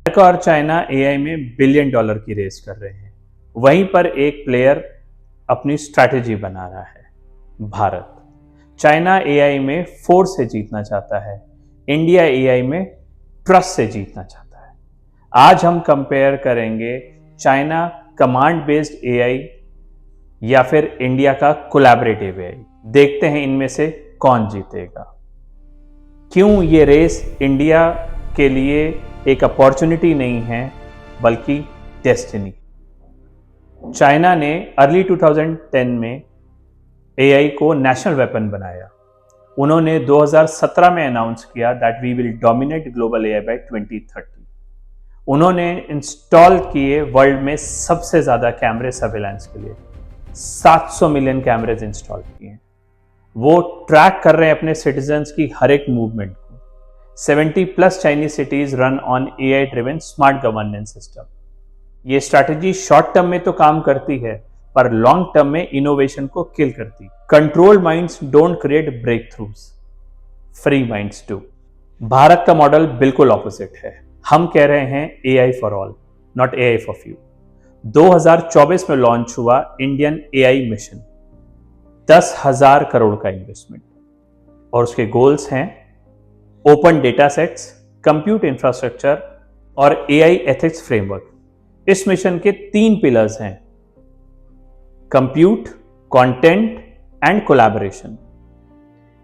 America और China AI में billion dollar की रेस कर रहे हैं। वहीं पर एक प्लेयर अपनी स्ट्रैटेजी बना रहा है, भारत। चाइना एआई में फोर्स से जीतना चाहता है, इंडिया एआई में ट्रस्ट से जीतना चाहता है। आज हम कंपेयर करेंगे चाइना कमांड बेस्ड एआई या फिर इंडिया का कोलैबोरेटिव एआई। देखते हैं इनमें से कौन जीतेगा। क्यों ये रेस इंडिया के लिए एक अपॉर्चुनिटी नहीं है बल्कि डेस्टिनी। चाइना ने अर्ली 2010 में एआई को नेशनल वेपन बनाया। उन्होंने 2017 में अनाउंस किया that we will dominate global AI by 2030। उन्होंने इंस्टॉल किए वर्ल्ड में सबसे ज्यादा कैमरे सर्वेलेंस के लिए 700 मिलियन कैमरेज इंस्टॉल किए। वो ट्रैक कर रहे हैं अपने सिटीजन्स की हर एक मूवमेंट को। 70+ Chinese cities run on AI driven smart governance system. ये स्ट्रैटेजी शॉर्ट टर्म में तो काम करती है पर लॉन्ग टर्म में इनोवेशन को किल करती। Control minds don't create breakthroughs, free minds do. Bharat का मॉडल बिल्कुल ऑपोजिट है। हम कह रहे हैं AI for all, not AI for few. 2024 में लॉन्च हुआ इंडियन एआई मिशन, 10,000 करोड़ का इन्वेस्टमेंट, और उसके गोल्स हैं open data sets, compute infrastructure और एआई एथिक्स फ्रेमवर्क। इस मिशन के 3 पिलर्स हैं, compute, content and collaboration.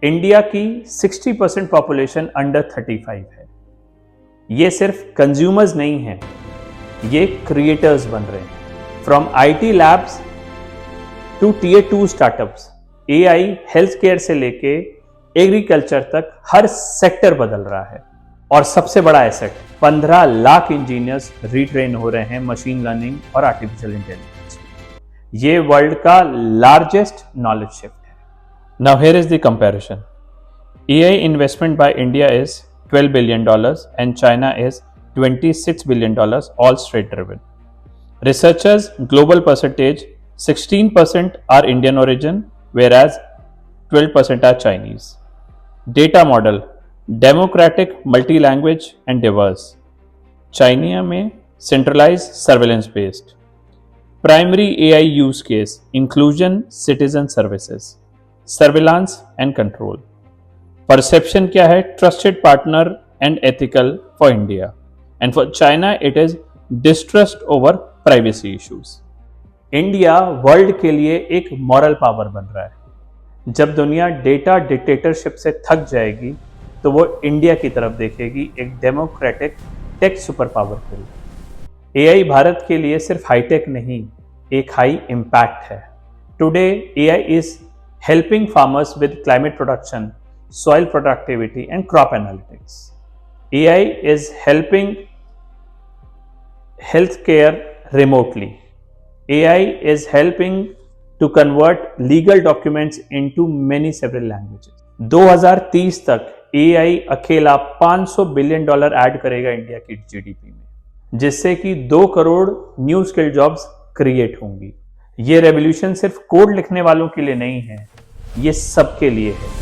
India की 60% पॉपुलेशन अंडर 35 है। ये सिर्फ कंज्यूमर्स नहीं हैं, ये क्रिएटर्स बन रहे हैं। From IT labs to Tier 2 startups, AI health care से लेके एग्रीकल्चर तक हर सेक्टर बदल रहा है। और सबसे बड़ा एसेट, 15 लाख इंजीनियर्स रीट्रेन हो रहे हैं मशीन लर्निंग और आर्टिफिशियल इंटेलिजेंस। ये वर्ल्ड का लार्जेस्ट नॉलेज शिफ्ट है। Now here is the comparison. AI investment by India is $12 billion and China is $26 billion, all straight driven. Researchers global percentage 16% are Indian origin, whereas 12% are Chinese. Data model democratic, multi-language and diverse. China में centralized, surveillance based. Primary AI use case inclusion, citizen services, surveillance and control. Perception क्या है? Trusted partner and ethical for India. And for China it is distrust over privacy issues. India world के लिए एक moral power बन रहा है। जब दुनिया डेटा डिक्टेटरशिप से थक जाएगी तो वो इंडिया की तरफ देखेगी, एक डेमोक्रेटिक टेक सुपर पावर के लिए। एआई भारत के लिए सिर्फ हाईटेक नहीं, एक हाई इम्पैक्ट है। Today AI is helping farmers with climate production, soil productivity and crop analytics. AI is helping healthcare remotely. AI is helping to convert legal documents into many several languages. 2030 तक AI अकेला $500 billion add करेगा India की GDP में, जिससे कि 2 crore new skill jobs create होंगी। ये revolution सिर्फ कोड लिखने वालों के लिए नहीं है, ये सबके लिए है,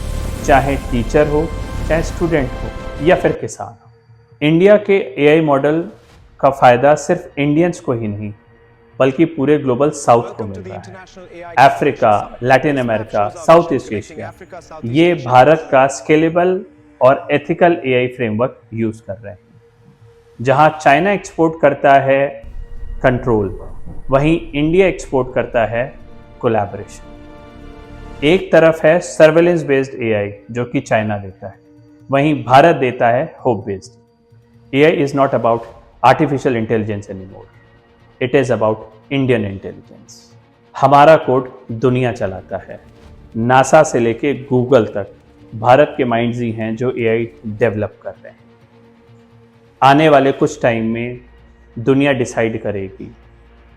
चाहे टीचर हो, चाहे स्टूडेंट हो या फिर किसान हो। इंडिया के एआई मॉडल का फायदा सिर्फ इंडियंस को ही नहीं बल्कि पूरे ग्लोबल साउथ को मिल रहा है। Africa, Latin America, south east Asia, ये भारत का स्केलेबल और एथिकल एआई फ्रेमवर्क यूज कर रहे हैं। जहां चाइना एक्सपोर्ट करता है कंट्रोल, वहीं इंडिया एक्सपोर्ट करता है कोलैबोरेशन। एक तरफ है सर्वेलेंस बेस्ड एआई जो कि चाइना देता है, वहीं भारत देता है hope based. AI is not about artificial intelligence anymore, it is about Indian intelligence. हमारा कोड दुनिया चलाता है, नासा से लेके गूगल तक भारत के माइंड्स ही हैं जो एआई डेवलप कर रहे हैं। आने वाले कुछ टाइम में दुनिया डिसाइड करेगी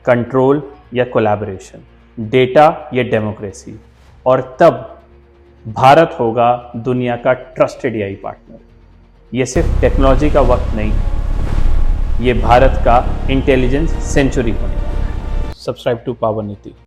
कंट्रोल या कोलैबोरेशन, डेटा या डेमोक्रेसी, और तब भारत होगा दुनिया का ट्रस्टेड एआई पार्टनर। ये सिर्फ टेक्नोलॉजी का वक्त नहीं है, ये भारत का इंटेलिजेंस सेंचुरी होने वाला है। सब्सक्राइब टू पावर नीति।